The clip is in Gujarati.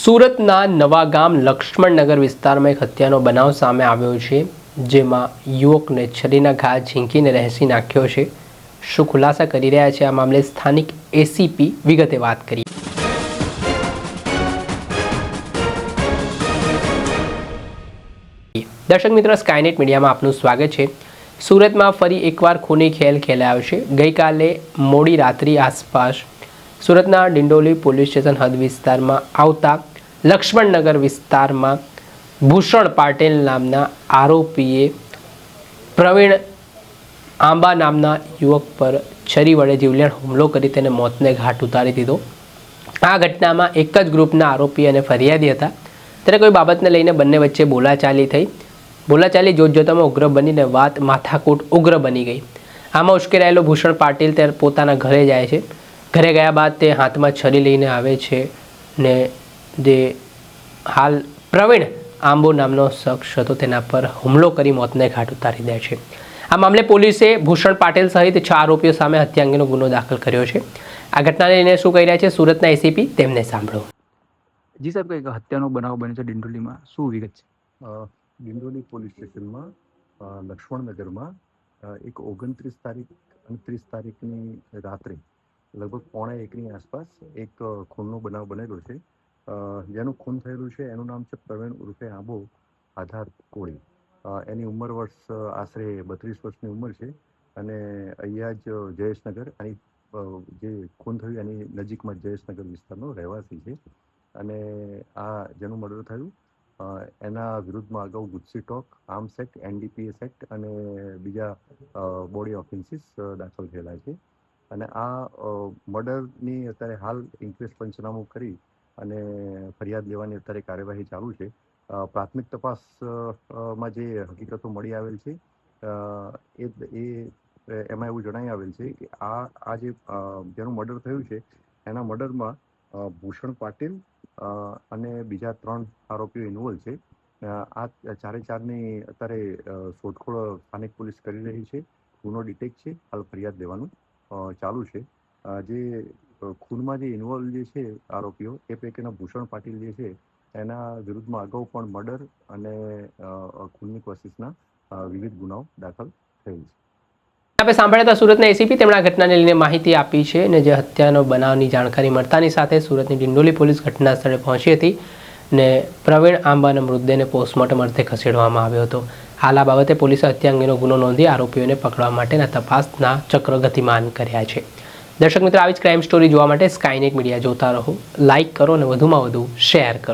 સુરતના નવાગામ લક્ષ્મણનગર વિસ્તારમાં એક હત્યાનો બનાવ સામે આવ્યો છે, જેમાં યુવકને છરીના ઘા ઝીંકીને રહેસી નાખ્યો છે. શું ખુલાસા કરી રહ્યા છે આ મામલે સ્થાનિક એસીપી વિગતે વાત કરી. દર્શક મિત્રો, સ્કાયનેટ મીડિયામાં આપનું સ્વાગત છે. સુરતમાં ફરી એકવાર ખૂની ખેલ ખેલાયો છે. ગઈકાલે મોડી રાત્રિ આસપાસ સુરતના ડિંડોલી પોલીસ સ્ટેશન હદ વિસ્તારમાં આવતા લક્ષ્મણનગર વિસ્તારમાં ભૂષણ પાટીલ નામના આરોપીએ પ્રવીણ આંબા નામના યુવક પર છરી વડે જીવલેણ હુમલો કરી તેને મોતને ઘાટ ઉતારી દીધો. આ ઘટનામાં એક જ ગ્રુપના આરોપી અને ફરિયાદી હતા. ત્યારે કોઈ બાબતને લઈને બંને વચ્ચે બોલાચાલી થઈ. બોલાચાલી જોતજોતામાં ઉગ્ર બનીને વાત માથાકૂટ ઉગ્ર બની ગઈ. આમાં ઉશ્કેરાયેલો ભૂષણ પાટીલ ત્યારે પોતાના ઘરે જાય છે. ઘરે ગયા બાદ તે હાથમાં છરી લઈને આવે છે ને જે હાલ પ્રવીણ આંબો નામનો શખ્સ હતો તેના પર હુમલો કરી મોતને ઘાટ ઉતારી દે છે. આ મામલે પોલીસે ભૂષણ પાટીલ સહિત 6 આરોપીઓ સામે હત્યા અંગેનો ગુનો દાખલ કર્યો છે. આ ઘટનાને લઈને શું કહી રહ્યા છે સુરતના એસીપી, તેમને સાંભળો. જી સાહેબ, કંઈક હત્યાનો બનાવ બન્યો છે ડિંડોલીમાં, શું વિગત છે? ડિંડોલી પોલીસ સ્ટેશનમાં લક્ષ્મણનગરમાં એક 29 તારીખ અને 30 તારીખની રાત્રે લગભગ 12:30ની આસપાસ એક ખૂનનો બનાવ બનેલો છે. જેનું ખૂન થયેલું છે એનું નામ છે પ્રવીણ ઉર્ફે આંબો આધાર કોળી. એની ઉંમર વર્ષ આશરે 32 વર્ષની ઉંમર છે અને અહીંયા જ જયેશનગર અને જે ખૂન થયું એની નજીકમાં જયેશનગર વિસ્તારનો રહેવાસી છે. અને આ જેનું મર્ડર થયું એના વિરુદ્ધમાં અગાઉ ગુસ્સી ટોક, આર્મ્સ એક્ટ, NDPS એક્ટ અને બીજા બોડી ઓફેન્સીસ દાખલ થયેલા છે. અને આ મર્ડરની અત્યારે હાલ ઇન્ક્વેસ્ટ પંચનામું કરી અને ફરિયાદ લેવાની અત્યારે કાર્યવાહી ચાલુ છે. પ્રાથમિક તપાસમાં જે હકીકતો મળી આવેલ છે એમાં એવું જણાવી આવેલ છે કે આ જે જેનું મર્ડર થયું છે એના મર્ડરમાં ભૂષણ પાટીલ અને બીજા 3 આરોપીઓ ઇન્વોલ્વ છે. આ ચારેની અત્યારે શોધખોળ સ્થાનિક પોલીસ કરી રહી છે. ગુનો ડિટેક્ટ છે, હાલ ફરિયાદ લેવાનું ચાલુ છે. જે ખૂનમાં જે ઇન્વોલ્વ જે છે આરોપીઓ એ પૈકીના ભૂષણ પાટીલ જે છે એના વિરુદ્ધમાં અગાઉ પણ મર્ડર અને ખૂનની કોશિશના વિવિધ ગુનાઓ દાખલ થયેલ છે. આપણે સાંભળ્યા હતા સુરતના એસીપી, તેમણે આ ઘટનાને લઈને માહિતી આપી છે. અને જે હત્યાનો બનાવની જાણકારી મળતાની સાથે સુરતની ડિંડોલી પોલીસ ઘટના સ્થળે પહોંચી હતી ને પ્રવીણ આંબાના મૃતદેહને પોસ્ટમોર્ટમ અર્થે ખસેડવામાં આવ્યો હતો. હાલ આ બાબતે પોલીસે હત્યા અંગેનો ગુનો નોંધી આરોપીઓને પકડવા માટેના તપાસના ચક્ર ગતિમાન કર્યા છે. દર્શક મિત્રો, આવી જ ક્રાઇમ સ્ટોરી જોવા માટે સ્કાયનેટ મીડિયા જોતા રહો, લાઇક કરો અને વધુમાં વધુ શેર કરો.